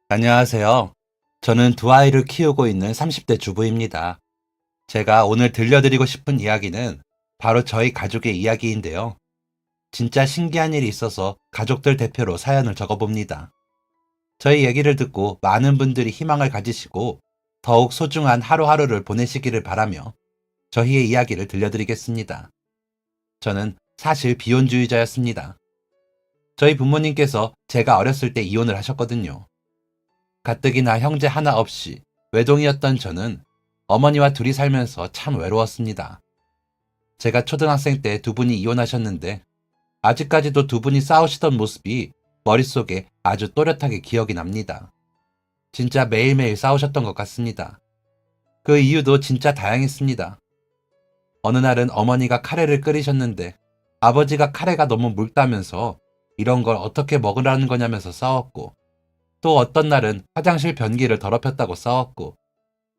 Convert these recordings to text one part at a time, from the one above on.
안녕하세요. 저는 두 아이를 키우고 있는 30대 주부입니다. 제가 오늘 들려드리고 싶은 이야기는 바로 저희 가족의 이야기인데요. 진짜 신기한 일이 있어서 가족들 대표로 사연을 적어봅니다. 저희 얘기를 듣고 많은 분들이 희망을 가지시고 더욱 소중한 하루하루를 보내시기를 바라며 저희의 이야기를 들려드리겠습니다. 저는 사실 비혼주의자였습니다. 저희 부모님께서 제가 어렸을 때 이혼을 하셨거든요. 가뜩이나 형제 하나 없이 외동이었던 저는 어머니와 둘이 살면서 참 외로웠습니다. 제가 초등학생 때 두 분이 이혼하셨는데 아직까지도 두 분이 싸우시던 모습이 머릿속에 아주 또렷하게 기억이 납니다. 진짜 매일매일 싸우셨던 것 같습니다. 그 이유도 진짜 다양했습니다. 어느 날은 어머니가 카레를 끓이셨는데 아버지가 카레가 너무 묽다면서 이런 걸 어떻게 먹으라는 거냐면서 싸웠고, 또 어떤 날은 화장실 변기를 더럽혔다고 싸웠고,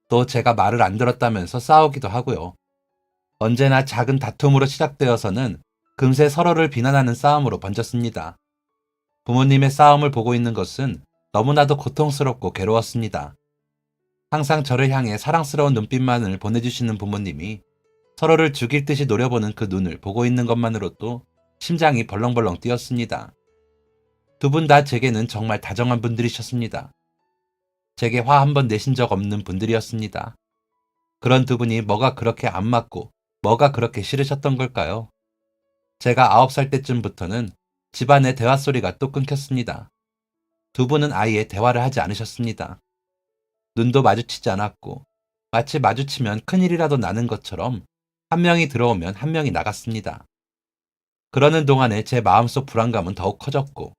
또 제가 말을 안 들었다면서 싸우기도 하고요. 언제나 작은 다툼으로 시작되어서는 금세 서로를 비난하는 싸움으로 번졌습니다. 부모님의 싸움을 보고 있는 것은 너무나도 고통스럽고 괴로웠습니다. 항상 저를 향해 사랑스러운 눈빛만을 보내주시는 부모님이 서로를 죽일 듯이 노려보는 그 눈을 보고 있는 것만으로도 심장이 벌렁벌렁 뛰었습니다. 두 분 다 제게는 정말 다정한 분들이셨습니다. 제게 화 한 번 내신 적 없는 분들이었습니다. 그런 두 분이 뭐가 그렇게 안 맞고 뭐가 그렇게 싫으셨던 걸까요? 제가 9살 때쯤부터는 집안의 대화 소리가 또 끊겼습니다. 두 분은 아예 대화를 하지 않으셨습니다. 눈도 마주치지 않았고, 마치 마주치면 큰일이라도 나는 것처럼 한 명이 들어오면 한 명이 나갔습니다. 그러는 동안에 제 마음속 불안감은 더욱 커졌고,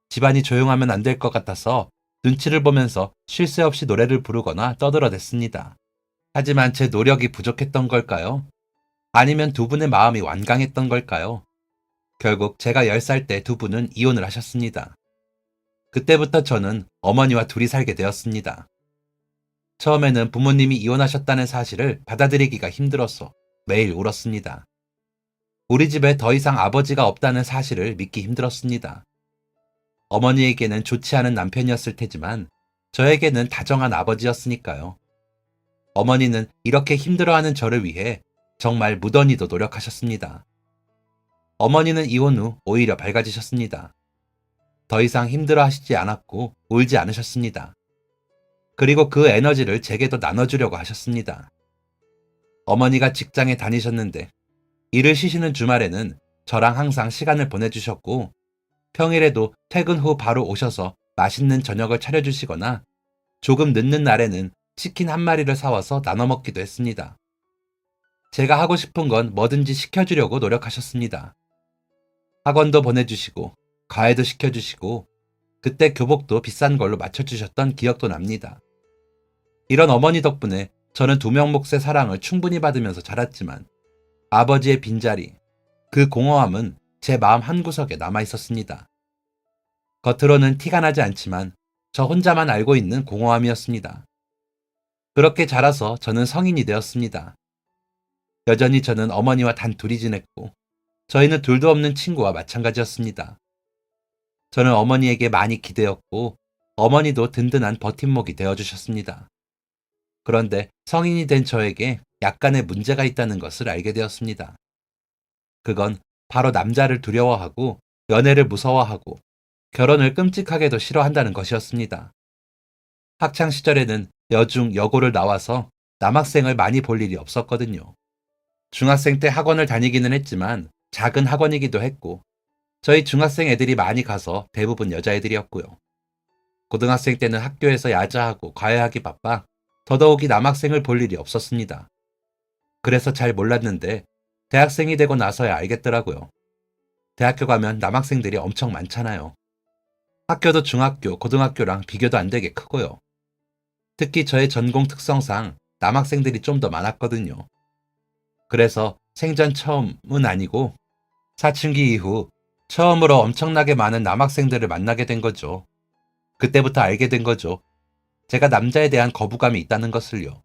집안이 조용하면 안 될 것 같아서 눈치를 보면서 쉴 새 없이 노래를 부르거나 떠들어댔습니다. 하지만 제 노력이 부족했던 걸까요? 아니면 두 분의 마음이 완강했던 걸까요? 결국 제가 10살 때 두 분은 이혼을 하셨습니다. 그때부터 저는 어머니와 둘이 살게 되었습니다. 처음에는 부모님이 이혼하셨다는 사실을 받아들이기가 힘들어서 매일 울었습니다. 우리 집에 더 이상 아버지가 없다는 사실을 믿기 힘들었습니다. 어머니에게는 좋지 않은 남편이었을 테지만 저에게는 다정한 아버지였으니까요. 어머니는 이렇게 힘들어하는 저를 위해 정말 무던히도 노력하셨습니다. 어머니는 이혼 후 오히려 밝아지셨습니다. 더 이상 힘들어하시지 않았고 울지 않으셨습니다. 그리고 그 에너지를 제게도 나눠주려고 하셨습니다. 어머니가 직장에 다니셨는데 일을 쉬시는 주말에는 저랑 항상 시간을 보내주셨고, 평일에도 퇴근 후 바로 오셔서 맛있는 저녁을 차려주시거나 조금 늦는 날에는 치킨 한 마리를 사와서 나눠 먹기도 했습니다. 제가 하고 싶은 건 뭐든지 시켜주려고 노력하셨습니다. 학원도 보내주시고 과외도 시켜주시고 그때 교복도 비싼 걸로 맞춰주셨던 기억도 납니다. 이런 어머니 덕분에 저는 두 명 몫의 사랑을 충분히 받으면서 자랐지만 아버지의 빈자리, 그 공허함은 제 마음 한구석에 남아 있었습니다. 겉으로는 티가 나지 않지만 저 혼자만 알고 있는 공허함이었습니다. 그렇게 자라서 저는 성인이 되었습니다. 여전히 저는 어머니와 단 둘이 지냈고 저희는 둘도 없는 친구와 마찬가지였습니다. 저는 어머니에게 많이 기대었고 어머니도 든든한 버팀목이 되어주셨습니다. 그런데 성인이 된 저에게 약간의 문제가 있다는 것을 알게 되었습니다. 그건 바로 남자를 두려워하고 연애를 무서워하고 결혼을 끔찍하게도 싫어한다는 것이었습니다. 학창 시절에는 여중, 여고를 나와서 남학생을 많이 볼 일이 없었거든요. 중학생 때 학원을 다니기는 했지만 작은 학원이기도 했고, 저희 중학생 애들이 많이 가서 대부분 여자애들이었고요. 고등학생 때는 학교에서 야자하고 과외하기 바빠 더더욱이 남학생을 볼 일이 없었습니다. 그래서 잘 몰랐는데 대학생이 되고 나서야 알겠더라고요. 대학교 가면 남학생들이 엄청 많잖아요. 학교도 중학교, 고등학교랑 비교도 안 되게 크고요. 특히 저의 전공 특성상 남학생들이 좀 더 많았거든요. 그래서 생전 처음은 아니고 사춘기 이후 처음으로 엄청나게 많은 남학생들을 만나게 된 거죠. 그때부터 알게 된 거죠. 제가 남자에 대한 거부감이 있다는 것을요.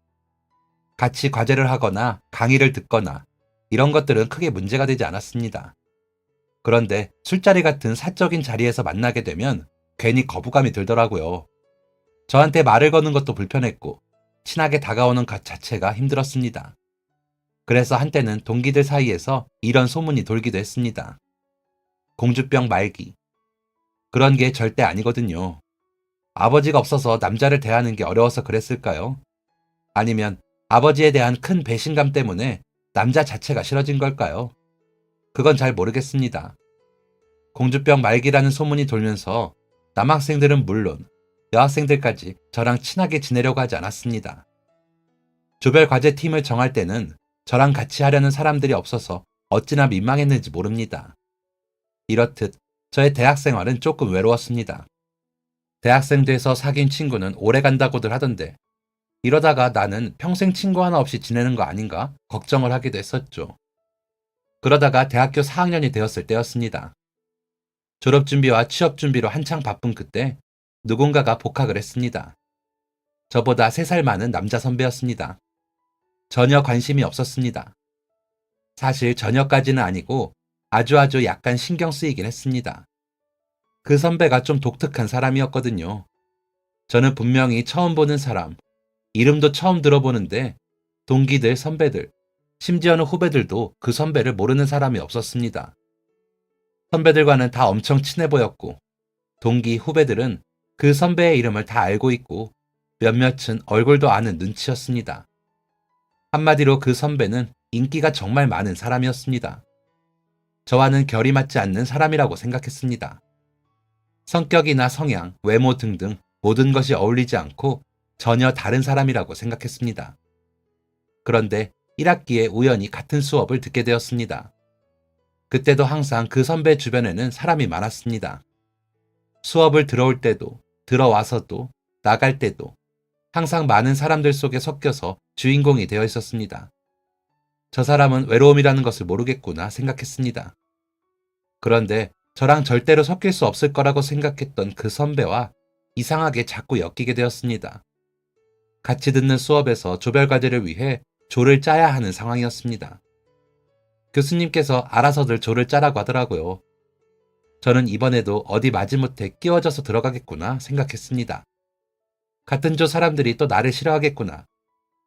같이 과제를 하거나 강의를 듣거나 이런 것들은 크게 문제가 되지 않았습니다. 그런데 술자리 같은 사적인 자리에서 만나게 되면 괜히 거부감이 들더라고요. 저한테 말을 거는 것도 불편했고 친하게 다가오는 것 자체가 힘들었습니다. 그래서 한때는 동기들 사이에서 이런 소문이 돌기도 했습니다. 공주병 말기. 그런 게 절대 아니거든요. 아버지가 없어서 남자를 대하는 게 어려워서 그랬을까요? 아니면 아버지에 대한 큰 배신감 때문에 남자 자체가 싫어진 걸까요? 그건 잘 모르겠습니다. 공주병 말기라는 소문이 돌면서 남학생들은 물론 여학생들까지 저랑 친하게 지내려고 하지 않았습니다. 조별 과제 팀을 정할 때는 저랑 같이 하려는 사람들이 없어서 어찌나 민망했는지 모릅니다. 이렇듯 저의 대학 생활은 조금 외로웠습니다. 대학생 돼서 사귄 친구는 오래 간다고들 하던데 이러다가 나는 평생 친구 하나 없이 지내는 거 아닌가 걱정을 하기도 했었죠. 그러다가 대학교 4학년이 되었을 때였습니다. 졸업 준비와 취업 준비로 한창 바쁜 그때 누군가가 복학을 했습니다. 저보다 3살 많은 남자 선배였습니다. 전혀 관심이 없었습니다. 사실 전혀까지는 아니고 아주 약간 신경 쓰이긴 했습니다. 그 선배가 좀 독특한 사람이었거든요. 저는 분명히 처음 보는 사람, 이름도 처음 들어보는데 동기들, 선배들, 심지어는 후배들도 그 선배를 모르는 사람이 없었습니다. 선배들과는 다 엄청 친해 보였고 동기, 후배들은 그 선배의 이름을 다 알고 있고 몇몇은 얼굴도 아는 눈치였습니다. 한마디로 그 선배는 인기가 정말 많은 사람이었습니다. 저와는 결이 맞지 않는 사람이라고 생각했습니다. 성격이나 성향, 외모 등등 모든 것이 어울리지 않고 전혀 다른 사람이라고 생각했습니다. 그런데 1학기에 우연히 같은 수업을 듣게 되었습니다. 그때도 항상 그 선배 주변에는 사람이 많았습니다. 수업을 들어올 때도, 들어와서도, 나갈 때도 항상 많은 사람들 속에 섞여서 주인공이 되어 있었습니다. 저 사람은 외로움이라는 것을 모르겠구나 생각했습니다. 그런데 저랑 절대로 섞일 수 없을 거라고 생각했던 그 선배와 이상하게 자꾸 엮이게 되었습니다. 같이 듣는 수업에서 조별 과제를 위해 조를 짜야 하는 상황이었습니다. 교수님께서 알아서들 조를 짜라고 하더라고요. 저는 이번에도 어디 마지못해 끼워져서 들어가겠구나 생각했습니다. 같은 조 사람들이 또 나를 싫어하겠구나.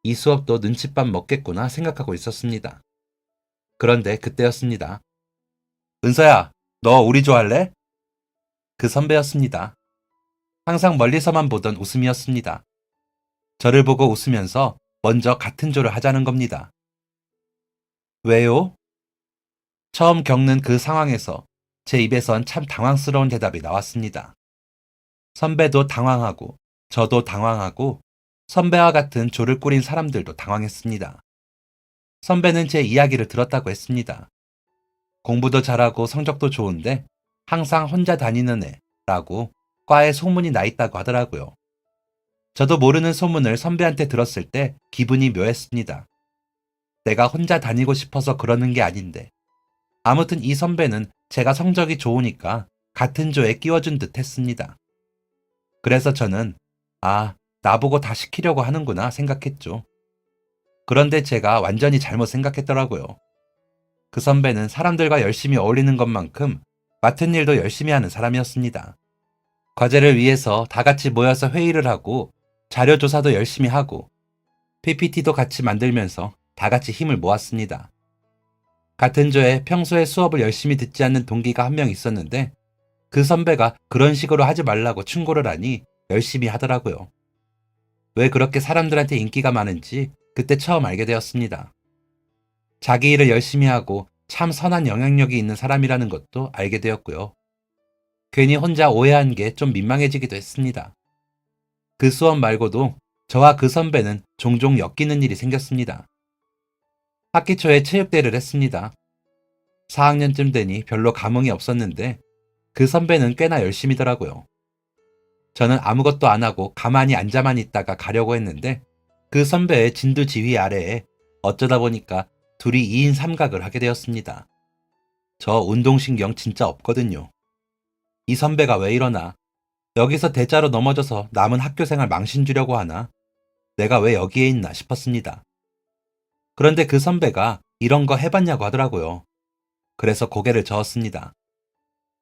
이 수업도 눈칫밥 먹겠구나 생각하고 있었습니다. 그런데 그때였습니다. 은서야, 너 우리 조 할래? 그 선배였습니다. 항상 멀리서만 보던 웃음이었습니다. 저를 보고 웃으면서 먼저 같은 조를 하자는 겁니다. 왜요? 처음 겪는 그 상황에서 제 입에선 참 당황스러운 대답이 나왔습니다. 선배도 당황하고 저도 당황하고 선배와 같은 조를 꾸린 사람들도 당황했습니다. 선배는 제 이야기를 들었다고 했습니다. 공부도 잘하고 성적도 좋은데 항상 혼자 다니는 애라고 과에 소문이 나 있다고 하더라고요. 저도 모르는 소문을 선배한테 들었을 때 기분이 묘했습니다. 내가 혼자 다니고 싶어서 그러는 게 아닌데. 아무튼 이 선배는 제가 성적이 좋으니까 같은 조에 끼워준 듯 했습니다. 그래서 저는 나보고 다 시키려고 하는구나 생각했죠. 그런데 제가 완전히 잘못 생각했더라고요. 그 선배는 사람들과 열심히 어울리는 것만큼 맡은 일도 열심히 하는 사람이었습니다. 과제를 위해서 다 같이 모여서 회의를 하고 자료 조사도 열심히 하고 PPT도 같이 만들면서 다 같이 힘을 모았습니다. 같은 조에 평소에 수업을 열심히 듣지 않는 동기가 한 명 있었는데 그 선배가 그런 식으로 하지 말라고 충고를 하니 열심히 하더라고요. 왜 그렇게 사람들한테 인기가 많은지 그때 처음 알게 되었습니다. 자기 일을 열심히 하고 참 선한 영향력이 있는 사람이라는 것도 알게 되었고요. 괜히 혼자 오해한 게 좀 민망해지기도 했습니다. 그 수업 말고도 저와 그 선배는 종종 엮이는 일이 생겼습니다. 학기 초에 체육대회를 했습니다. 4학년쯤 되니 별로 감흥이 없었는데 그 선배는 꽤나 열심히더라고요. 저는 아무것도 안 하고 가만히 앉아만 있다가 가려고 했는데 그 선배의 진두지휘 아래에 어쩌다 보니까 둘이 2인 삼각을 하게 되었습니다. 저 운동신경 진짜 없거든요. 이 선배가 왜 이러나? 여기서 대자로 넘어져서 남은 학교생활 망신 주려고 하나? 내가 왜 여기에 있나 싶었습니다. 그런데 그 선배가 이런 거 해봤냐고 하더라고요. 그래서 고개를 저었습니다.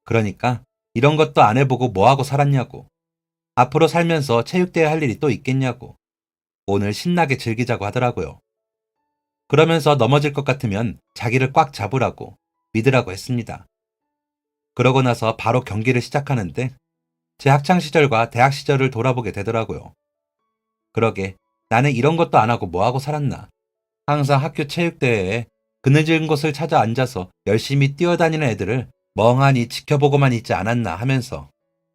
그러니까 이런 것도 안 해보고 뭐하고 살았냐고. 앞으로 살면서 체육대회 할 일이 또 있겠냐고 오늘 신나게 즐기자고 하더라고요. 그러면서 넘어질 것 같으면 자기를 꽉 잡으라고 믿으라고 했습니다. 그러고 나서 바로 경기를 시작하는데 제 학창 시절과 대학 시절을 돌아보게 되더라고요. 그러게 나는 이런 것도 안 하고 뭐 하고 살았나. 항상 학교 체육대회에 그늘진 곳을 찾아 앉아서 열심히 뛰어다니는 애들을 멍하니 지켜보고만 있지 않았나 하면서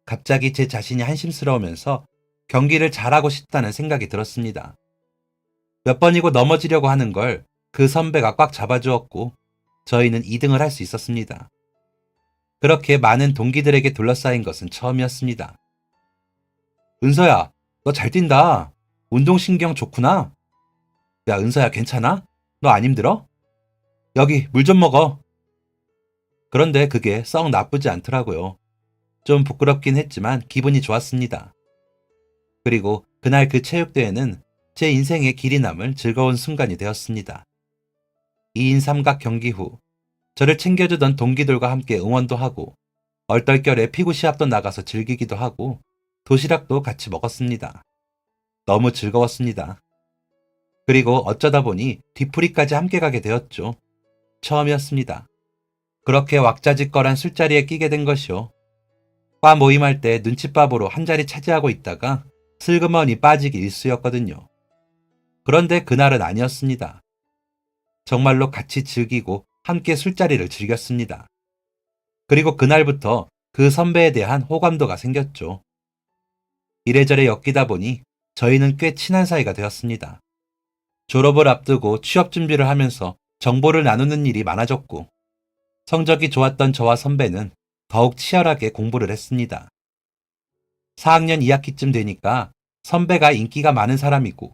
갑자기 제 자신이 한심스러우면서 경기를 잘하고 싶다는 생각이 들었습니다. 몇 번이고 넘어지려고 하는 걸 그 선배가 꽉 잡아주었고 저희는 2등을 할 수 있었습니다. 그렇게 많은 동기들에게 둘러싸인 것은 처음이었습니다. 은서야, 너 잘 뛴다. 운동신경 좋구나. 야, 은서야, 괜찮아? 너 안 힘들어? 여기 물 좀 먹어. 그런데 그게 썩 나쁘지 않더라고요. 좀 부끄럽긴 했지만 기분이 좋았습니다. 그리고 그날 그 체육대회는 제 인생의 길이 남을 즐거운 순간이 되었습니다. 2인 삼각 경기 후 저를 챙겨주던 동기들과 함께 응원도 하고 얼떨결에 피구 시합도 나가서 즐기기도 하고 도시락도 같이 먹었습니다. 너무 즐거웠습니다. 그리고 어쩌다 보니 뒤풀이까지 함께 가게 되었죠. 처음이었습니다. 그렇게 왁자지껄한 술자리에 끼게 된 것이요. 과 모임할 때 눈칫밥으로 한 자리 차지하고 있다가 슬그머니 빠지기 일쑤였거든요. 그런데 그날은 아니었습니다. 정말로 같이 즐기고 함께 술자리를 즐겼습니다. 그리고 그날부터 그 선배에 대한 호감도가 생겼죠. 이래저래 엮이다 보니 저희는 꽤 친한 사이가 되었습니다. 졸업을 앞두고 취업 준비를 하면서 정보를 나누는 일이 많아졌고 성적이 좋았던 저와 선배는 더욱 치열하게 공부를 했습니다. 4학년 2학기쯤 되니까 선배가 인기가 많은 사람이고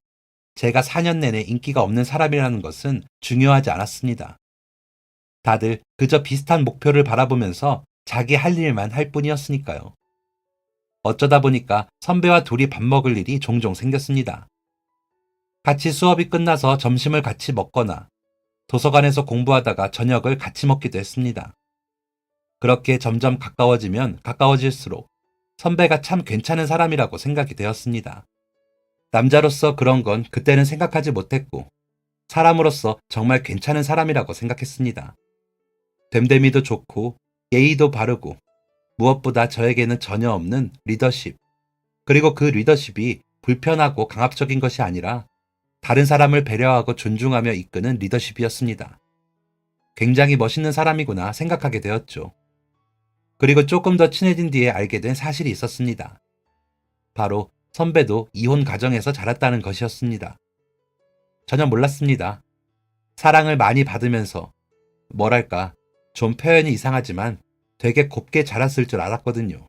제가 4년 내내 인기가 없는 사람이라는 것은 중요하지 않았습니다. 다들 그저 비슷한 목표를 바라보면서 자기 할 일만 할 뿐이었으니까요. 어쩌다 보니까 선배와 둘이 밥 먹을 일이 종종 생겼습니다. 같이 수업이 끝나서 점심을 같이 먹거나 도서관에서 공부하다가 저녁을 같이 먹기도 했습니다. 그렇게 점점 가까워지면 가까워질수록 선배가 참 괜찮은 사람이라고 생각이 되었습니다. 남자로서 그런 건 그때는 생각하지 못했고 사람으로서 정말 괜찮은 사람이라고 생각했습니다. 됨됨이도 좋고 예의도 바르고 무엇보다 저에게는 전혀 없는 리더십, 그리고 그 리더십이 불편하고 강압적인 것이 아니라 다른 사람을 배려하고 존중하며 이끄는 리더십이었습니다. 굉장히 멋있는 사람이구나 생각하게 되었죠. 그리고 조금 더 친해진 뒤에 알게 된 사실이 있었습니다. 바로 선배도 이혼 가정에서 자랐다는 것이었습니다. 전혀 몰랐습니다. 사랑을 많이 받으면서 뭐랄까 좀 표현이 이상하지만 되게 곱게 자랐을 줄 알았거든요.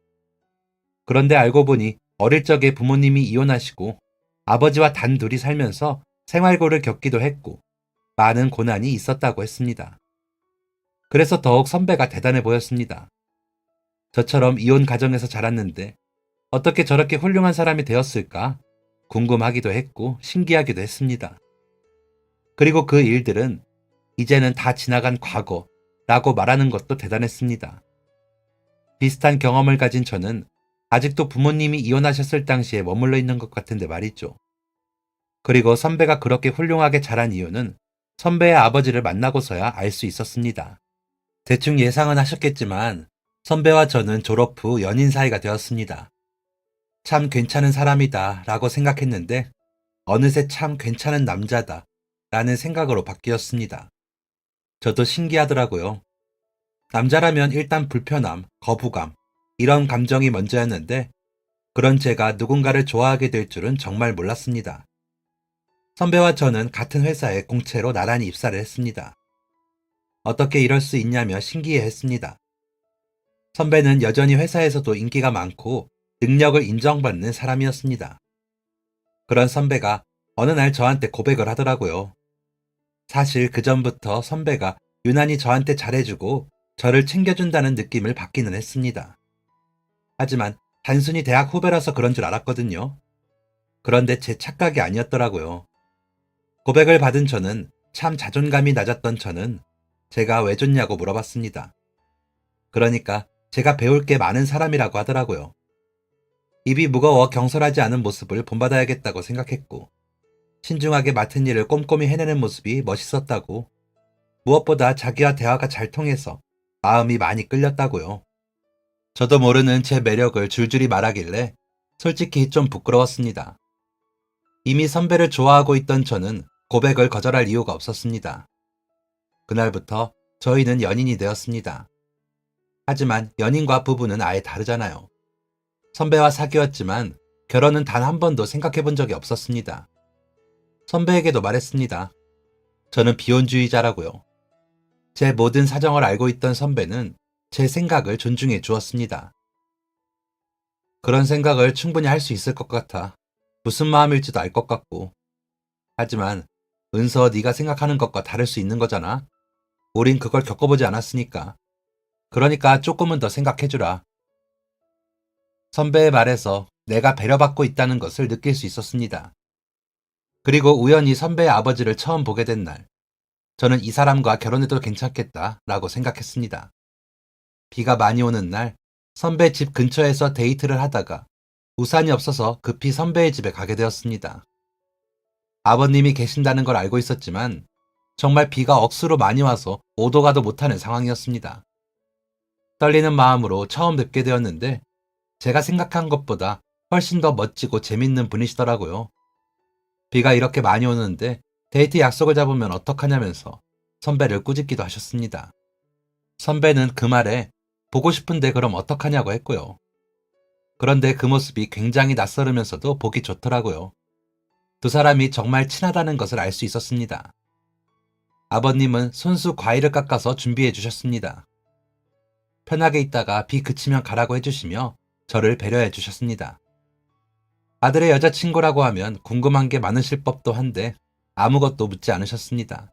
그런데 알고 보니 어릴 적에 부모님이 이혼하시고 아버지와 단둘이 살면서 생활고를 겪기도 했고 많은 고난이 있었다고 했습니다. 그래서 더욱 선배가 대단해 보였습니다. 저처럼 이혼 가정에서 자랐는데 어떻게 저렇게 훌륭한 사람이 되었을까 궁금하기도 했고 신기하기도 했습니다. 그리고 그 일들은 이제는 다 지나간 과거라고 말하는 것도 대단했습니다. 비슷한 경험을 가진 저는 아직도 부모님이 이혼하셨을 당시에 머물러 있는 것 같은데 말이죠. 그리고 선배가 그렇게 훌륭하게 자란 이유는 선배의 아버지를 만나고서야 알 수 있었습니다. 대충 예상은 하셨겠지만 선배와 저는 졸업 후 연인 사이가 되었습니다. 참 괜찮은 사람이다 라고 생각했는데 어느새 참 괜찮은 남자다 라는 생각으로 바뀌었습니다. 저도 신기하더라고요. 남자라면 일단 불편함, 거부감, 이런 감정이 먼저였는데 그런 제가 누군가를 좋아하게 될 줄은 정말 몰랐습니다. 선배와 저는 같은 회사에 공채로 나란히 입사를 했습니다. 어떻게 이럴 수 있냐며 신기해했습니다. 선배는 여전히 회사에서도 인기가 많고 능력을 인정받는 사람이었습니다. 그런 선배가 어느 날 저한테 고백을 하더라고요. 사실 그전부터 선배가 유난히 저한테 잘해주고 저를 챙겨준다는 느낌을 받기는 했습니다. 하지만 단순히 대학 후배라서 그런 줄 알았거든요. 그런데 제 착각이 아니었더라고요. 고백을 받은 저는 참 자존감이 낮았던 저는 제가 왜 좋냐고 물어봤습니다. 그러니까 제가 배울 게 많은 사람이라고 하더라고요. 입이 무거워 경솔하지 않은 모습을 본받아야겠다고 생각했고, 신중하게 맡은 일을 꼼꼼히 해내는 모습이 멋있었다고, 무엇보다 자기와 대화가 잘 통해서 마음이 많이 끌렸다고요. 저도 모르는 제 매력을 줄줄이 말하길래 솔직히 좀 부끄러웠습니다. 이미 선배를 좋아하고 있던 저는 고백을 거절할 이유가 없었습니다. 그날부터 저희는 연인이 되었습니다. 하지만 연인과 부부는 아예 다르잖아요. 선배와 사귀었지만 결혼은 단 한 번도 생각해 본 적이 없었습니다. 선배에게도 말했습니다. 저는 비혼주의자라고요. 제 모든 사정을 알고 있던 선배는 제 생각을 존중해 주었습니다. 그런 생각을 충분히 할 수 있을 것 같아 무슨 마음일지도 알 것 같고, 하지만 은서 네가 생각하는 것과 다를 수 있는 거잖아. 우린 그걸 겪어보지 않았으니까. 그러니까 조금은 더 생각해주라. 선배의 말에서 내가 배려받고 있다는 것을 느낄 수 있었습니다. 그리고 우연히 선배의 아버지를 처음 보게 된 날, 저는 이 사람과 결혼해도 괜찮겠다라고 생각했습니다. 비가 많이 오는 날, 선배 집 근처에서 데이트를 하다가 우산이 없어서 급히 선배의 집에 가게 되었습니다. 아버님이 계신다는 걸 알고 있었지만 정말 비가 억수로 많이 와서 오도 가도 못하는 상황이었습니다. 떨리는 마음으로 처음 뵙게 되었는데 제가 생각한 것보다 훨씬 더 멋지고 재밌는 분이시더라고요. 비가 이렇게 많이 오는데 데이트 약속을 잡으면 어떡하냐면서 선배를 꾸짖기도 하셨습니다. 선배는 그 말에 보고 싶은데 그럼 어떡하냐고 했고요. 그런데 그 모습이 굉장히 낯설으면서도 보기 좋더라고요. 두 사람이 정말 친하다는 것을 알 수 있었습니다. 아버님은 손수 과일을 깎아서 준비해 주셨습니다. 편하게 있다가 비 그치면 가라고 해주시며 저를 배려해 주셨습니다. 아들의 여자친구라고 하면 궁금한 게 많으실 법도 한데 아무것도 묻지 않으셨습니다.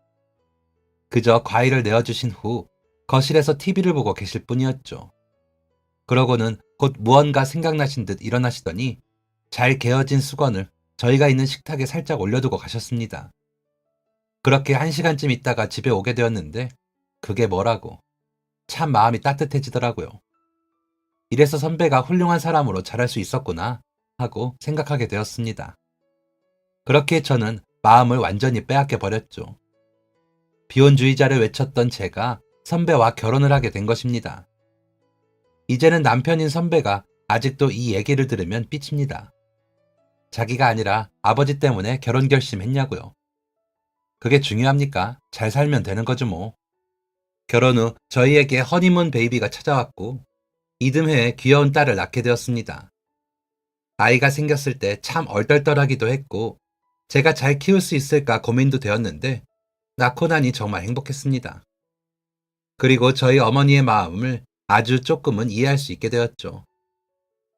그저 과일을 내어주신 후 거실에서 TV를 보고 계실 뿐이었죠. 그러고는 곧 무언가 생각나신 듯 일어나시더니 잘 개어진 수건을 저희가 있는 식탁에 살짝 올려두고 가셨습니다. 그렇게 1시간쯤 있다가 집에 오게 되었는데 그게 뭐라고 참 마음이 따뜻해지더라고요. 이래서 선배가 훌륭한 사람으로 자랄 수 있었구나 하고 생각하게 되었습니다. 그렇게 저는 마음을 완전히 빼앗겨 버렸죠. 비혼주의자를 외쳤던 제가 선배와 결혼을 하게 된 것입니다. 이제는 남편인 선배가 아직도 이 얘기를 들으면 삐칩니다. 자기가 아니라 아버지 때문에 결혼 결심했냐고요. 그게 중요합니까? 잘 살면 되는 거죠 뭐. 결혼 후 저희에게 허니문 베이비가 찾아왔고 이듬해에 귀여운 딸을 낳게 되었습니다. 아이가 생겼을 때 참 얼떨떨하기도 했고 제가 잘 키울 수 있을까 고민도 되었는데 낳고 나니 정말 행복했습니다. 그리고 저희 어머니의 마음을 아주 조금은 이해할 수 있게 되었죠.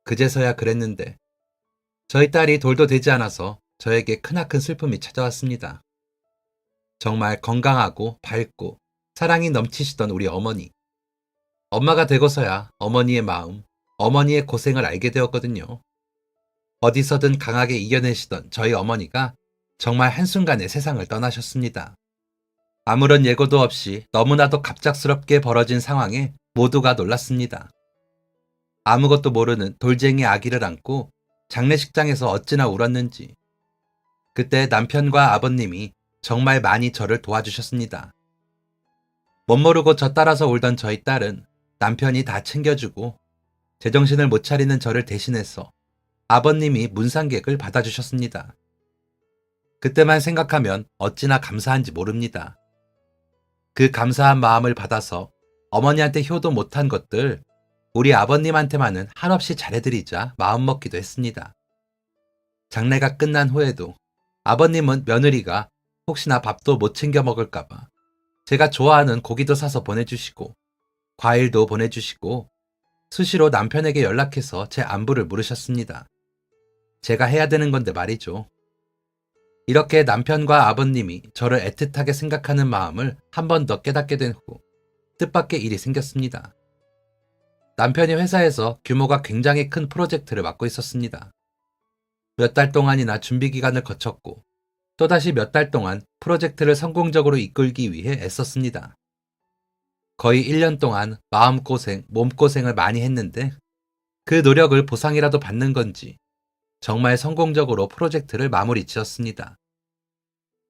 그제서야 그랬는데 저희 딸이 돌도 되지 않아서 저에게 크나큰 슬픔이 찾아왔습니다. 정말 건강하고 밝고 사랑이 넘치시던 우리 어머니. 엄마가 되고서야 어머니의 마음, 어머니의 고생을 알게 되었거든요. 어디서든 강하게 이겨내시던 저희 어머니가 정말 한순간에 세상을 떠나셨습니다. 아무런 예고도 없이 너무나도 갑작스럽게 벌어진 상황에 모두가 놀랐습니다. 아무것도 모르는 돌쟁이 아기를 안고 장례식장에서 어찌나 울었는지. 그때 남편과 아버님이 정말 많이 저를 도와주셨습니다. 멋모르고 저 따라서 울던 저희 딸은 남편이 다 챙겨주고 제정신을 못 차리는 저를 대신해서 아버님이 문상객을 받아주셨습니다. 그때만 생각하면 어찌나 감사한지 모릅니다. 그 감사한 마음을 받아서 어머니한테 효도 못한 것들 우리 아버님한테만은 한없이 잘해드리자 마음먹기도 했습니다. 장례가 끝난 후에도 아버님은 며느리가 혹시나 밥도 못 챙겨 먹을까봐 제가 좋아하는 고기도 사서 보내주시고 과일도 보내주시고 수시로 남편에게 연락해서 제 안부를 물으셨습니다. 제가 해야 되는 건데 말이죠. 이렇게 남편과 아버님이 저를 애틋하게 생각하는 마음을 한 번 더 깨닫게 된 후 뜻밖의 일이 생겼습니다. 남편이 회사에서 규모가 굉장히 큰 프로젝트를 맡고 있었습니다. 몇 달 동안이나 준비 기간을 거쳤고 또다시 몇 달 동안 프로젝트를 성공적으로 이끌기 위해 애썼습니다. 거의 1년 동안 마음고생, 몸고생을 많이 했는데 그 노력을 보상이라도 받는 건지 정말 성공적으로 프로젝트를 마무리 지었습니다.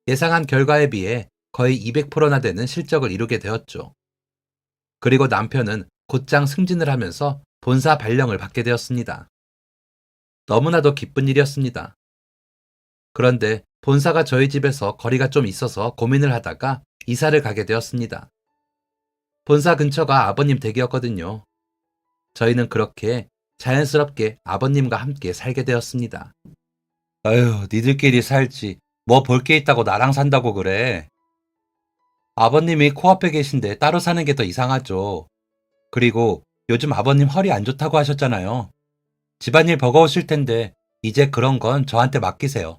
예상한 결과에 비해 거의 200%나 되는 실적을 이루게 되었죠. 그리고 남편은 곧장 승진을 하면서 본사 발령을 받게 되었습니다. 너무나도 기쁜 일이었습니다. 그런데 본사가 저희 집에서 거리가 좀 있어서 고민을 하다가 이사를 가게 되었습니다. 본사 근처가 아버님 댁이었거든요. 저희는 그렇게 자연스럽게 아버님과 함께 살게 되었습니다. 아유, 니들끼리 살지. 뭐 볼 게 있다고 나랑 산다고 그래. 아버님이 코앞에 계신데 따로 사는 게 더 이상하죠. 그리고 요즘 아버님 허리 안 좋다고 하셨잖아요. 집안일 버거우실 텐데 이제 그런 건 저한테 맡기세요.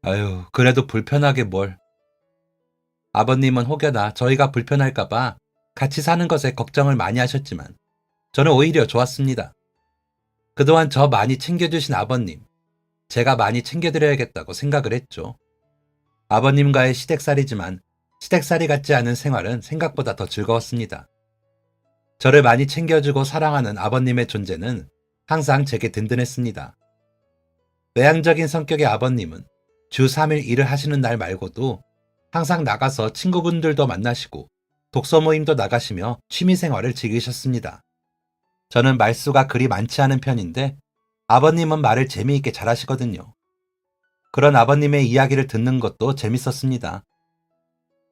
아유, 그래도 불편하게 뭘. 아버님은 혹여나 저희가 불편할까봐 같이 사는 것에 걱정을 많이 하셨지만 저는 오히려 좋았습니다. 그동안 저 많이 챙겨주신 아버님, 제가 많이 챙겨드려야겠다고 생각을 했죠. 아버님과의 시댁살이지만 시댁살이 같지 않은 생활은 생각보다 더 즐거웠습니다. 저를 많이 챙겨주고 사랑하는 아버님의 존재는 항상 제게 든든했습니다. 외향적인 성격의 아버님은 주 3일 일을 하시는 날 말고도 항상 나가서 친구분들도 만나시고 독서 모임도 나가시며 취미생활을 즐기셨습니다. 저는 말수가 그리 많지 않은 편인데 아버님은 말을 재미있게 잘하시거든요. 그런 아버님의 이야기를 듣는 것도 재밌었습니다.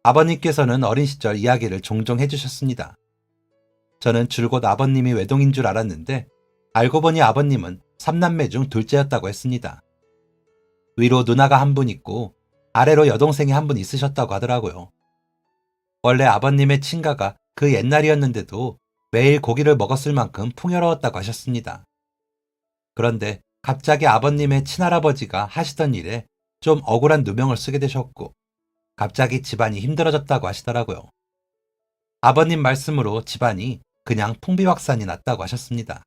아버님께서는 어린 시절 이야기를 종종 해주셨습니다. 저는 줄곧 아버님이 외동인 줄 알았는데 알고 보니 아버님은 3남매 중 둘째였다고 했습니다. 위로 누나가 한 분 있고 아래로 여동생이 한 분 있으셨다고 하더라고요. 원래 아버님의 친가가 그 옛날이었는데도 매일 고기를 먹었을 만큼 풍요로웠다고 하셨습니다. 그런데 갑자기 아버님의 친할아버지가 하시던 일에 좀 억울한 누명을 쓰게 되셨고 갑자기 집안이 힘들어졌다고 하시더라고요. 아버님 말씀으로 집안이 그냥 풍비박산이 났다고 하셨습니다.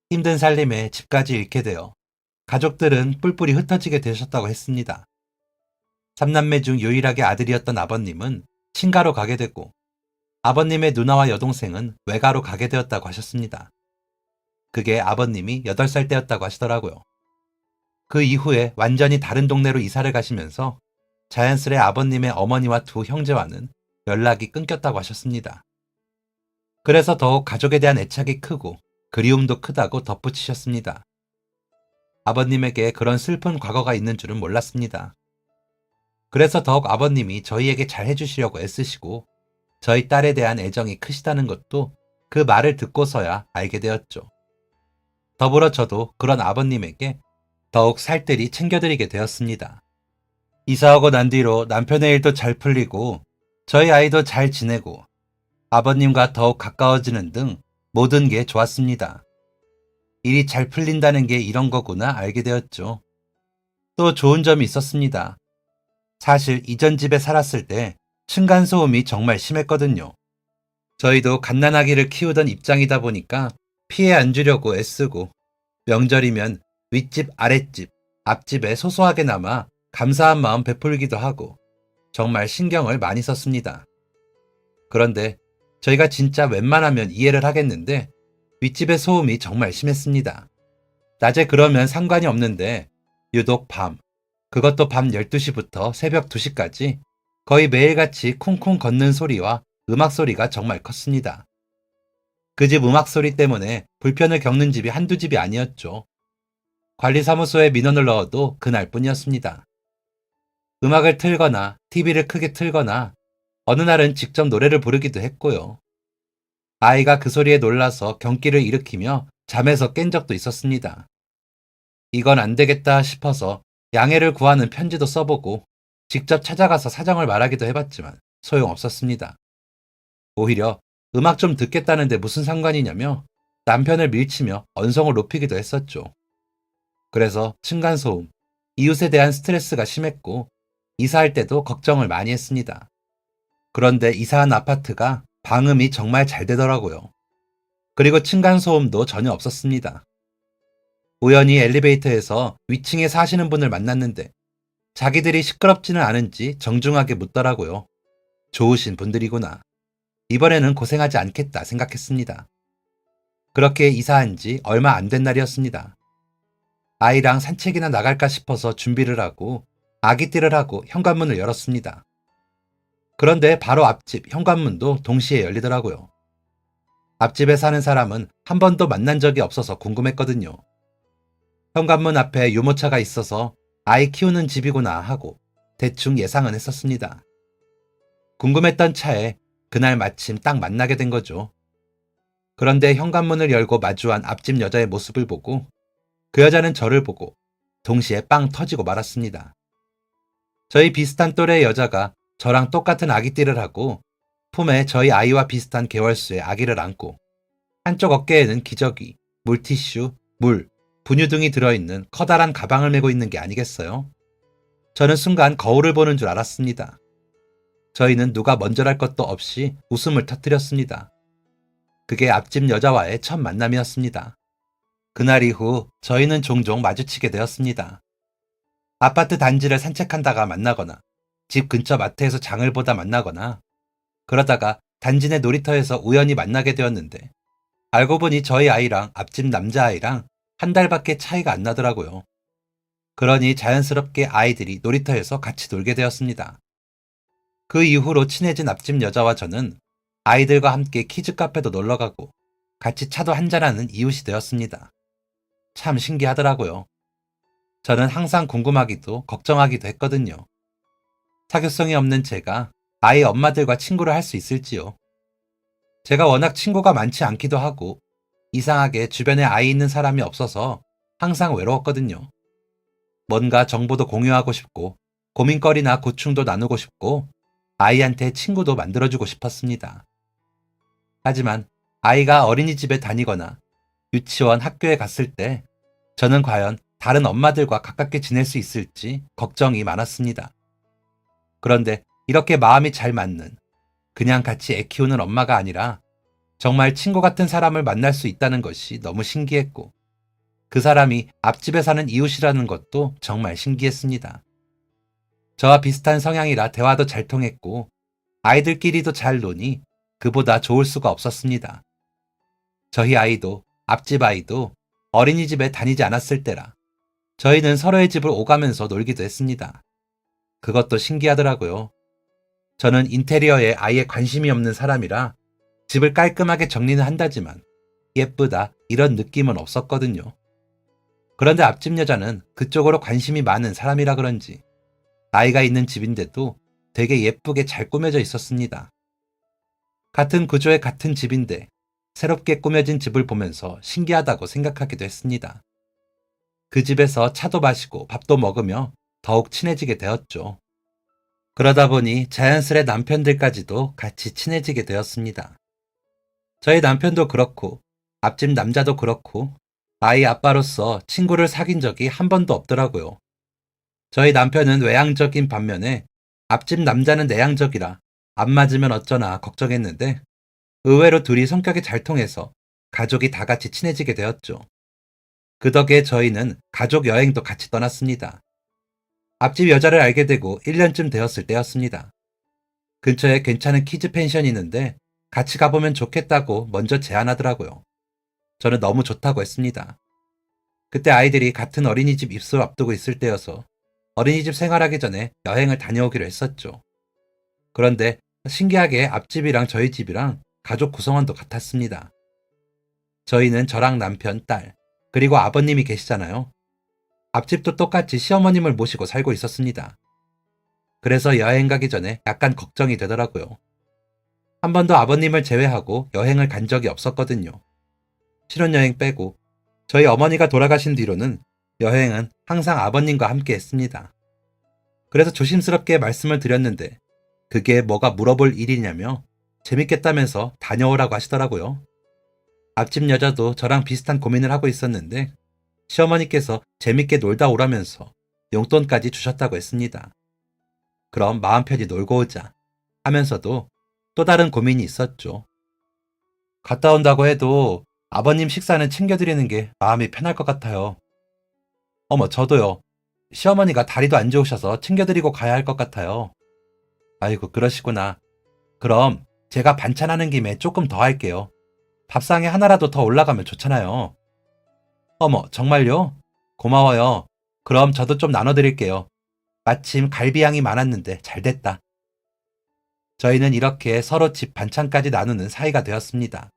힘든 살림에 집까지 잃게 되어 가족들은 뿔뿔이 흩어지게 되셨다고 했습니다. 3남매 중 유일하게 아들이었던 아버님은 친가로 가게 되고 아버님의 누나와 여동생은 외가로 가게 되었다고 하셨습니다. 그게 아버님이 8살 때였다고 하시더라고요. 그 이후에 완전히 다른 동네로 이사를 가시면서 자연스레 아버님의 어머니와 두 형제와는 연락이 끊겼다고 하셨습니다. 그래서 더욱 가족에 대한 애착이 크고 그리움도 크다고 덧붙이셨습니다. 아버님에게 그런 슬픈 과거가 있는 줄은 몰랐습니다. 그래서 더욱 아버님이 저희에게 잘 해주시려고 애쓰시고 저희 딸에 대한 애정이 크시다는 것도 그 말을 듣고서야 알게 되었죠. 더불어 저도 그런 아버님에게 더욱 살뜰히 챙겨드리게 되었습니다. 이사하고 난 뒤로 남편의 일도 잘 풀리고 저희 아이도 잘 지내고 아버님과 더욱 가까워지는 등 모든 게 좋았습니다. 일이 잘 풀린다는 게 이런 거구나 알게 되었죠. 또 좋은 점이 있었습니다. 사실 이전 집에 살았을 때 층간소음이 정말 심했거든요. 저희도 갓난아기를 키우던 입장이다 보니까 피해 안 주려고 애쓰고 명절이면 윗집, 아랫집, 앞집에 소소하게나마 감사한 마음 베풀기도 하고 정말 신경을 많이 썼습니다. 그런데 저희가 진짜 웬만하면 이해를 하겠는데 윗집의 소음이 정말 심했습니다. 낮에 그러면 상관이 없는데 유독 밤, 그것도 밤 12시부터 새벽 2시까지 거의 매일같이 쿵쿵 걷는 소리와 음악 소리가 정말 컸습니다. 그 집 음악 소리 때문에 불편을 겪는 집이 한두 집이 아니었죠. 관리사무소에 민원을 넣어도 그날뿐이었습니다. 음악을 틀거나 TV를 크게 틀거나 어느 날은 직접 노래를 부르기도 했고요. 아이가 그 소리에 놀라서 경기를 일으키며 잠에서 깬 적도 있었습니다. 이건 안 되겠다 싶어서 양해를 구하는 편지도 써보고 직접 찾아가서 사정을 말하기도 해봤지만 소용없었습니다. 오히려 음악 좀 듣겠다는데 무슨 상관이냐며 남편을 밀치며 언성을 높이기도 했었죠. 그래서 층간소음, 이웃에 대한 스트레스가 심했고 이사할 때도 걱정을 많이 했습니다. 그런데 이사한 아파트가 방음이 정말 잘 되더라고요. 그리고 층간소음도 전혀 없었습니다. 우연히 엘리베이터에서 위층에 사시는 분을 만났는데 자기들이 시끄럽지는 않은지 정중하게 묻더라고요. 좋으신 분들이구나. 이번에는 고생하지 않겠다 생각했습니다. 그렇게 이사한 지 얼마 안 된 날이었습니다. 아이랑 산책이나 나갈까 싶어서 준비를 하고 아기띠를 하고 현관문을 열었습니다. 그런데 바로 앞집 현관문도 동시에 열리더라고요. 앞집에 사는 사람은 한 번도 만난 적이 없어서 궁금했거든요. 현관문 앞에 유모차가 있어서 아이 키우는 집이구나 하고 대충 예상은 했었습니다. 궁금했던 차에 그날 마침 딱 만나게 된 거죠. 그런데 현관문을 열고 마주한 앞집 여자의 모습을 보고 그 여자는 저를 보고 동시에 빵 터지고 말았습니다. 저희 비슷한 또래의 여자가 저랑 똑같은 아기띠를 하고 품에 저희 아이와 비슷한 개월수의 아기를 안고 한쪽 어깨에는 기저귀, 물티슈, 물, 분유 등이 들어있는 커다란 가방을 메고 있는 게 아니겠어요? 저는 순간 거울을 보는 줄 알았습니다. 저희는 누가 먼저랄 것도 없이 웃음을 터뜨렸습니다. 그게 앞집 여자와의 첫 만남이었습니다. 그날 이후 저희는 종종 마주치게 되었습니다. 아파트 단지를 산책한다가 만나거나 집 근처 마트에서 장을 보다 만나거나 그러다가 단지 내 놀이터에서 우연히 만나게 되었는데 알고 보니 저희 아이랑 앞집 남자아이랑 한 달밖에 차이가 안 나더라고요. 그러니 자연스럽게 아이들이 놀이터에서 같이 놀게 되었습니다. 그 이후로 친해진 앞집 여자와 저는 아이들과 함께 키즈 카페도 놀러가고 같이 차도 한잔하는 이웃이 되었습니다. 참 신기하더라고요. 저는 항상 궁금하기도 걱정하기도 했거든요. 사교성이 없는 제가 아이 엄마들과 친구를 할 수 있을지요. 제가 워낙 친구가 많지 않기도 하고 이상하게 주변에 아이 있는 사람이 없어서 항상 외로웠거든요. 뭔가 정보도 공유하고 싶고 고민거리나 고충도 나누고 싶고 아이한테 친구도 만들어주고 싶었습니다. 하지만 아이가 어린이집에 다니거나 유치원, 학교에 갔을 때 저는 과연 다른 엄마들과 가깝게 지낼 수 있을지 걱정이 많았습니다. 그런데 이렇게 마음이 잘 맞는 그냥 같이 애 키우는 엄마가 아니라 정말 친구 같은 사람을 만날 수 있다는 것이 너무 신기했고 그 사람이 앞집에 사는 이웃이라는 것도 정말 신기했습니다. 저와 비슷한 성향이라 대화도 잘 통했고 아이들끼리도 잘 노니 그보다 좋을 수가 없었습니다. 저희 아이도 앞집 아이도 어린이집에 다니지 않았을 때라 저희는 서로의 집을 오가면서 놀기도 했습니다. 그것도 신기하더라고요. 저는 인테리어에 아예 관심이 없는 사람이라 집을 깔끔하게 정리는 한다지만 예쁘다 이런 느낌은 없었거든요. 그런데 앞집 여자는 그쪽으로 관심이 많은 사람이라 그런지 아이가 있는 집인데도 되게 예쁘게 잘 꾸며져 있었습니다. 같은 구조의 같은 집인데 새롭게 꾸며진 집을 보면서 신기하다고 생각하기도 했습니다. 그 집에서 차도 마시고 밥도 먹으며 더욱 친해지게 되었죠. 그러다 보니 자연스레 남편들까지도 같이 친해지게 되었습니다. 저희 남편도 그렇고 앞집 남자도 그렇고 아이 아빠로서 친구를 사귄 적이 한 번도 없더라고요. 저희 남편은 외향적인 반면에 앞집 남자는 내향적이라 안 맞으면 어쩌나 걱정했는데 의외로 둘이 성격이 잘 통해서 가족이 다 같이 친해지게 되었죠. 그 덕에 저희는 가족 여행도 같이 떠났습니다. 앞집 여자를 알게 되고 1년쯤 되었을 때였습니다. 근처에 괜찮은 키즈 펜션이 있는데 같이 가보면 좋겠다고 먼저 제안하더라고요. 저는 너무 좋다고 했습니다. 그때 아이들이 같은 어린이집 입소를 앞두고 있을 때여서 어린이집 생활하기 전에 여행을 다녀오기로 했었죠. 그런데 신기하게 앞집이랑 저희 집이랑 가족 구성원도 같았습니다. 저희는 저랑 남편, 딸, 그리고 아버님이 계시잖아요. 앞집도 똑같이 시어머님을 모시고 살고 있었습니다. 그래서 여행 가기 전에 약간 걱정이 되더라고요. 한 번도 아버님을 제외하고 여행을 간 적이 없었거든요. 신혼여행 빼고 저희 어머니가 돌아가신 뒤로는 여행은 항상 아버님과 함께 했습니다. 그래서 조심스럽게 말씀을 드렸는데 그게 뭐가 물어볼 일이냐며 재밌겠다면서 다녀오라고 하시더라고요. 앞집 여자도 저랑 비슷한 고민을 하고 있었는데 시어머니께서 재밌게 놀다 오라면서 용돈까지 주셨다고 했습니다. 그럼 마음 편히 놀고 오자 하면서도 또 다른 고민이 있었죠. 갔다 온다고 해도 아버님 식사는 챙겨드리는 게 마음이 편할 것 같아요. 어머, 저도요. 시어머니가 다리도 안 좋으셔서 챙겨드리고 가야 할 것 같아요. 아이고, 그러시구나. 그럼 제가 반찬하는 김에 조금 더 할게요. 밥상에 하나라도 더 올라가면 좋잖아요. 어머, 정말요? 고마워요. 그럼 저도 좀 나눠드릴게요. 마침 갈비향이 많았는데 잘 됐다. 저희는 이렇게 서로 집 반찬까지 나누는 사이가 되었습니다.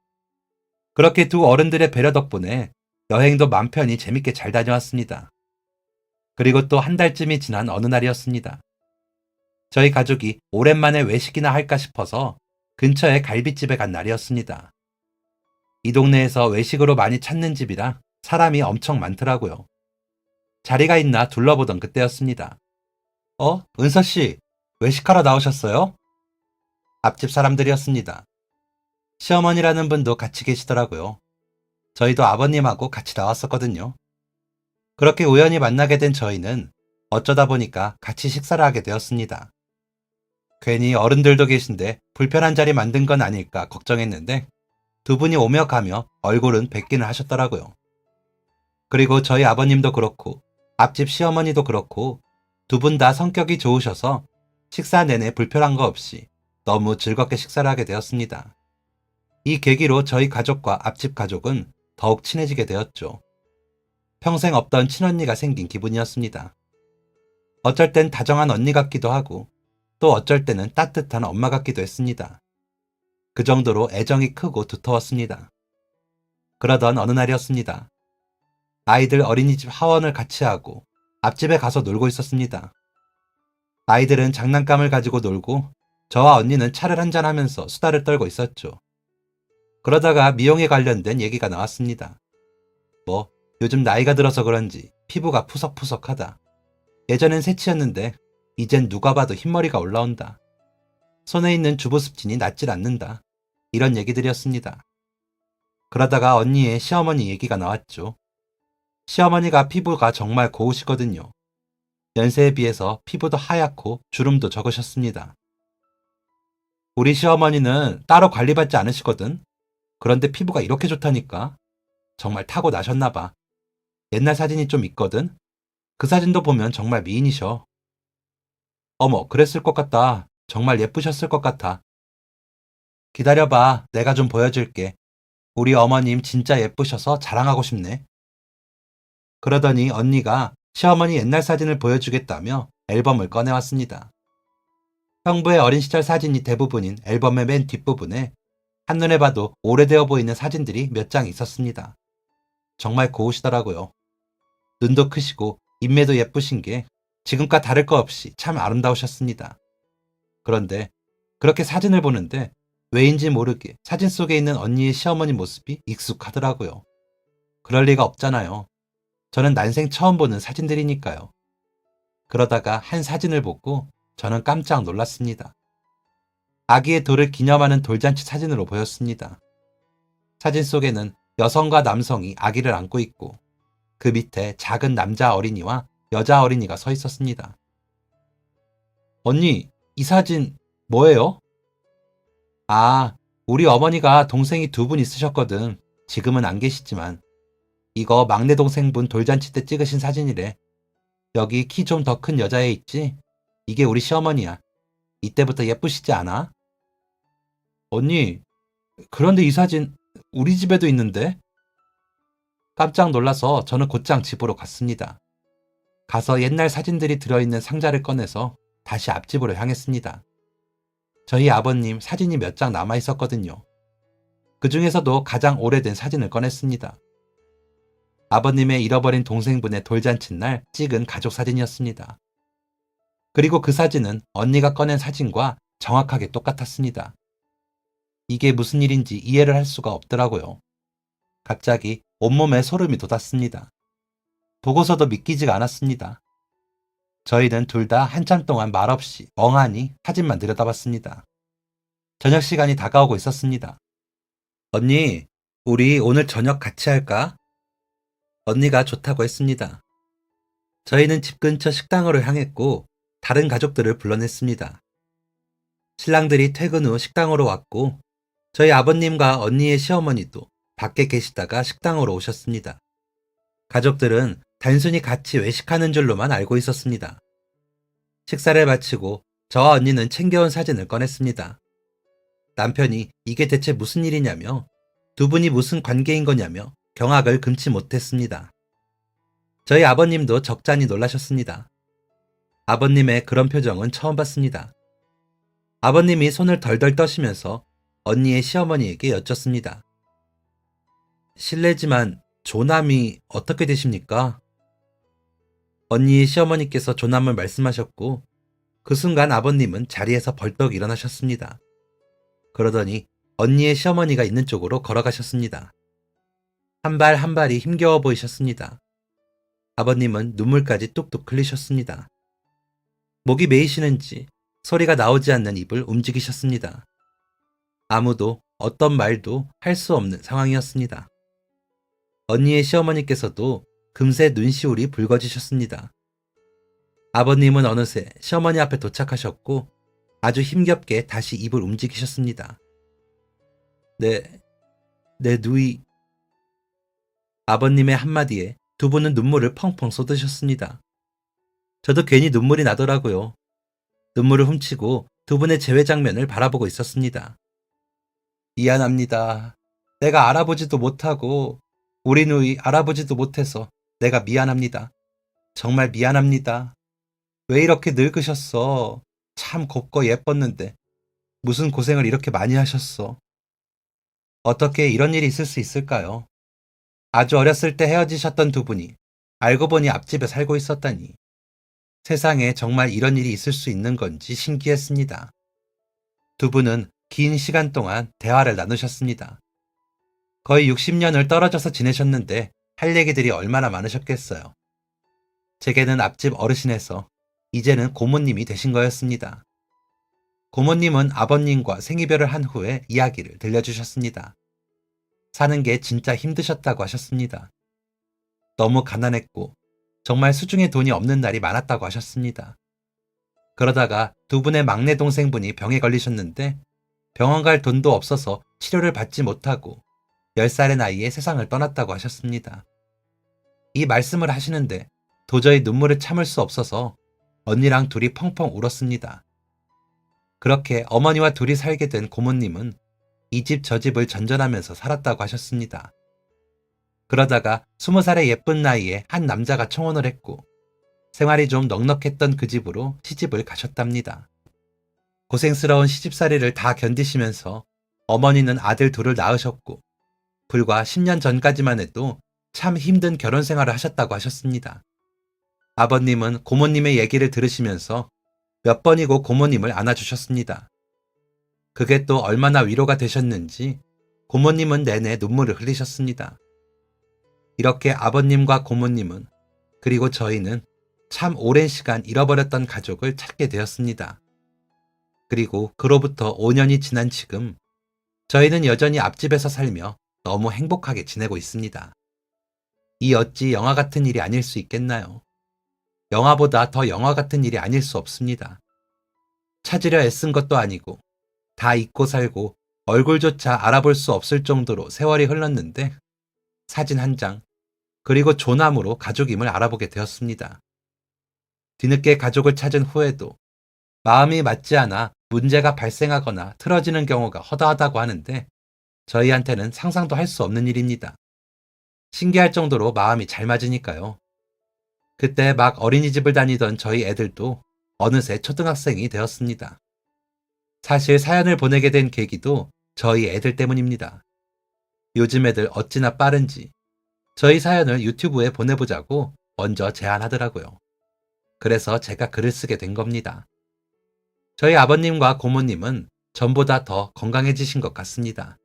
그렇게 두 어른들의 배려 덕분에 여행도 맘 편히 재밌게 잘 다녀왔습니다. 그리고 또 한 달쯤이 지난 어느 날이었습니다. 저희 가족이 오랜만에 외식이나 할까 싶어서 근처의 갈비집에 간 날이었습니다. 이 동네에서 외식으로 많이 찾는 집이라 사람이 엄청 많더라고요. 자리가 있나 둘러보던 그때였습니다. 은서씨, 외식하러 나오셨어요? 앞집 사람들이었습니다. 시어머니라는 분도 같이 계시더라고요. 저희도 아버님하고 같이 나왔었거든요. 그렇게 우연히 만나게 된 저희는 어쩌다 보니까 같이 식사를 하게 되었습니다. 괜히 어른들도 계신데 불편한 자리 만든 건 아닐까 걱정했는데 두 분이 오며 가며 얼굴은 뵙기는 하셨더라고요. 그리고 저희 아버님도 그렇고 앞집 시어머니도 그렇고 두 분 다 성격이 좋으셔서 식사 내내 불편한 거 없이 너무 즐겁게 식사를 하게 되었습니다. 이 계기로 저희 가족과 앞집 가족은 더욱 친해지게 되었죠. 평생 없던 친언니가 생긴 기분이었습니다. 어쩔 땐 다정한 언니 같기도 하고 또 어쩔 때는 따뜻한 엄마 같기도 했습니다. 그 정도로 애정이 크고 두터웠습니다. 그러던 어느 날이었습니다. 아이들 어린이집 하원을 같이 하고 앞집에 가서 놀고 있었습니다. 아이들은 장난감을 가지고 놀고 저와 언니는 차를 한잔하면서 수다를 떨고 있었죠. 그러다가 미용에 관련된 얘기가 나왔습니다. 요즘 나이가 들어서 그런지 피부가 푸석푸석하다. 예전엔 새치였는데 이젠 누가 봐도 흰머리가 올라온다. 손에 있는 주부 습진이 낫질 않는다. 이런 얘기들이었습니다. 그러다가 언니의 시어머니 얘기가 나왔죠. 시어머니가 피부가 정말 고우시거든요. 연세에 비해서 피부도 하얗고 주름도 적으셨습니다. 우리 시어머니는 따로 관리받지 않으시거든. 그런데 피부가 이렇게 좋다니까. 정말 타고나셨나 봐. 옛날 사진이 좀 있거든. 그 사진도 보면 정말 미인이셔. 어머, 그랬을 것 같다. 정말 예쁘셨을 것 같아. 기다려봐. 내가 좀 보여줄게. 우리 어머님 진짜 예쁘셔서 자랑하고 싶네. 그러더니 언니가 시어머니 옛날 사진을 보여주겠다며 앨범을 꺼내왔습니다. 형부의 어린 시절 사진이 대부분인 앨범의 맨 뒷부분에 한눈에 봐도 오래되어 보이는 사진들이 몇 장 있었습니다. 정말 고우시더라고요. 눈도 크시고 인매도 예쁘신 게 지금과 다를 거 없이 참 아름다우셨습니다. 그런데 그렇게 사진을 보는데 왜인지 모르게 사진 속에 있는 언니의 시어머니 모습이 익숙하더라고요. 그럴 리가 없잖아요. 저는 난생 처음 보는 사진들이니까요. 그러다가 한 사진을 보고 저는 깜짝 놀랐습니다. 아기의 돌을 기념하는 돌잔치 사진으로 보였습니다. 사진 속에는 여성과 남성이 아기를 안고 있고 그 밑에 작은 남자 어린이와 여자 어린이가 서 있었습니다. 언니, 이 사진 뭐예요? 아, 우리 어머니가 동생이 두 분 있으셨거든. 지금은 안 계시지만. 이거 막내 동생분 돌잔치 때 찍으신 사진이래. 여기 키 좀 더 큰 여자애 있지? 이게 우리 시어머니야. 이때부터 예쁘시지 않아? 언니, 그런데 이 사진 우리 집에도 있는데? 깜짝 놀라서 저는 곧장 집으로 갔습니다. 가서 옛날 사진들이 들어있는 상자를 꺼내서 다시 앞집으로 향했습니다. 저희 아버님 사진이 몇 장 남아 있었거든요. 그 중에서도 가장 오래된 사진을 꺼냈습니다. 아버님의 잃어버린 동생분의 돌잔치 날 찍은 가족 사진이었습니다. 그리고 그 사진은 언니가 꺼낸 사진과 정확하게 똑같았습니다. 이게 무슨 일인지 이해를 할 수가 없더라고요. 갑자기 온몸에 소름이 돋았습니다. 보고서도 믿기지가 않았습니다. 저희는 둘 다 한참 동안 말없이 멍하니 사진만 들여다봤습니다. 저녁 시간이 다가오고 있었습니다. 언니, 우리 오늘 저녁 같이 할까? 언니가 좋다고 했습니다. 저희는 집 근처 식당으로 향했고 다른 가족들을 불러냈습니다. 신랑들이 퇴근 후 식당으로 왔고 저희 아버님과 언니의 시어머니도 밖에 계시다가 식당으로 오셨습니다. 가족들은 단순히 같이 외식하는 줄로만 알고 있었습니다. 식사를 마치고 저와 언니는 챙겨온 사진을 꺼냈습니다. 남편이 이게 대체 무슨 일이냐며 두 분이 무슨 관계인 거냐며 경악을 금치 못했습니다. 저희 아버님도 적잖이 놀라셨습니다. 아버님의 그런 표정은 처음 봤습니다. 아버님이 손을 덜덜 떠시면서 언니의 시어머니에게 여쭙습니다. 실례지만 조남이 어떻게 되십니까? 언니의 시어머니께서 조남을 말씀하셨고 그 순간 아버님은 자리에서 벌떡 일어나셨습니다. 그러더니 언니의 시어머니가 있는 쪽으로 걸어가셨습니다. 한 발 한 발이 힘겨워 보이셨습니다. 아버님은 눈물까지 뚝뚝 흘리셨습니다. 목이 메이시는지 소리가 나오지 않는 입을 움직이셨습니다. 아무도 어떤 말도 할 수 없는 상황이었습니다. 언니의 시어머니께서도 금세 눈시울이 붉어지셨습니다. 아버님은 어느새 시어머니 앞에 도착하셨고 아주 힘겹게 다시 입을 움직이셨습니다. 내 누이. 아버님의 한마디에 두 분은 눈물을 펑펑 쏟으셨습니다. 저도 괜히 눈물이 나더라고요. 눈물을 훔치고 두 분의 재회 장면을 바라보고 있었습니다. 미안합니다. 내가 알아보지도 못하고 우리 누이 알아보지도 못해서 내가 미안합니다. 정말 미안합니다. 왜 이렇게 늙으셨어? 참 곱고 예뻤는데 무슨 고생을 이렇게 많이 하셨어? 어떻게 이런 일이 있을 수 있을까요? 아주 어렸을 때 헤어지셨던 두 분이 알고 보니 앞집에 살고 있었다니. 세상에 정말 이런 일이 있을 수 있는 건지 신기했습니다. 두 분은 긴 시간 동안 대화를 나누셨습니다. 거의 60년을 떨어져서 지내셨는데 할 얘기들이 얼마나 많으셨겠어요. 제게는 앞집 어르신에서 이제는 고모님이 되신 거였습니다. 고모님은 아버님과 생이별을 한 후에 이야기를 들려주셨습니다. 사는 게 진짜 힘드셨다고 하셨습니다. 너무 가난했고 정말 수중에 돈이 없는 날이 많았다고 하셨습니다. 그러다가 두 분의 막내 동생분이 병에 걸리셨는데 병원 갈 돈도 없어서 치료를 받지 못하고 10살의 나이에 세상을 떠났다고 하셨습니다. 이 말씀을 하시는데 도저히 눈물을 참을 수 없어서 언니랑 둘이 펑펑 울었습니다. 그렇게 어머니와 둘이 살게 된 고모님은 이 집 저 집을 전전하면서 살았다고 하셨습니다. 그러다가 20살의 예쁜 나이에 한 남자가 청혼을 했고 생활이 좀 넉넉했던 그 집으로 시집을 가셨답니다. 고생스러운 시집살이를 다 견디시면서 어머니는 아들 둘을 낳으셨고 불과 10년 전까지만 해도 참 힘든 결혼 생활을 하셨다고 하셨습니다. 아버님은 고모님의 얘기를 들으시면서 몇 번이고 고모님을 안아주셨습니다. 그게 또 얼마나 위로가 되셨는지 고모님은 내내 눈물을 흘리셨습니다. 이렇게 아버님과 고모님은 그리고 저희는 참 오랜 시간 잃어버렸던 가족을 찾게 되었습니다. 그리고 그로부터 5년이 지난 지금 저희는 여전히 앞집에서 살며 너무 행복하게 지내고 있습니다. 이 어찌 영화 같은 일이 아닐 수 있겠나요? 영화보다 더 영화 같은 일이 아닐 수 없습니다. 찾으려 애쓴 것도 아니고 다 잊고 살고 얼굴조차 알아볼 수 없을 정도로 세월이 흘렀는데 사진 한 장, 그리고 조남으로 가족임을 알아보게 되었습니다. 뒤늦게 가족을 찾은 후에도 마음이 맞지 않아 문제가 발생하거나 틀어지는 경우가 허다하다고 하는데 저희한테는 상상도 할 수 없는 일입니다. 신기할 정도로 마음이 잘 맞으니까요. 그때 막 어린이집을 다니던 저희 애들도 어느새 초등학생이 되었습니다. 사실 사연을 보내게 된 계기도 저희 애들 때문입니다. 요즘 애들 어찌나 빠른지 저희 사연을 유튜브에 보내보자고 먼저 제안하더라고요. 그래서 제가 글을 쓰게 된 겁니다. 저희 아버님과 고모님은 전보다 더 건강해지신 것 같습니다.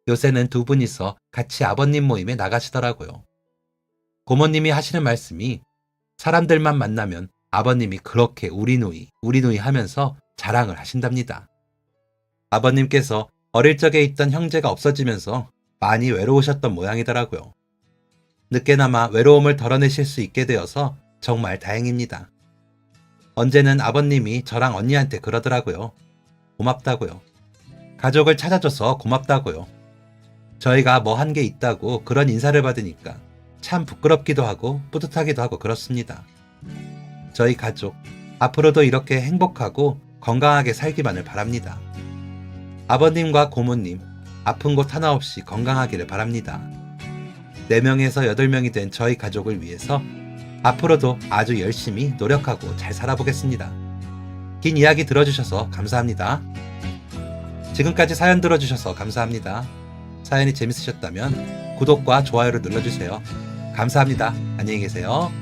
요새는 두 분이서 같이 아버님 모임에 나가시더라고요. 고모님이 하시는 말씀이 사람들만 만나면 아버님이 그렇게 우리 누이 하면서 자랑을 하신답니다. 아버님께서 어릴 적에 있던 형제가 없어지면서 많이 외로우셨던 모양이더라고요. 늦게나마 외로움을 덜어내실 수 있게 되어서 정말 다행입니다. 언제는 아버님이 저랑 언니한테 그러더라고요. 고맙다고요. 가족을 찾아줘서 고맙다고요. 저희가 뭐 한 게 있다고 그런 인사를 받으니까 참 부끄럽기도 하고 뿌듯하기도 하고 그렇습니다. 저희 가족 앞으로도 이렇게 행복하고 건강하게 살기만을 바랍니다. 아버님과 고모님 아픈 곳 하나 없이 건강하기를 바랍니다. 4명에서 8명이 된 저희 가족을 위해서 앞으로도 아주 열심히 노력하고 잘 살아보겠습니다. 긴 이야기 들어주셔서 감사합니다. 지금까지 사연 들어주셔서 감사합니다. 사연이 재밌으셨다면 구독과 좋아요를 눌러주세요. 감사합니다. 안녕히 계세요.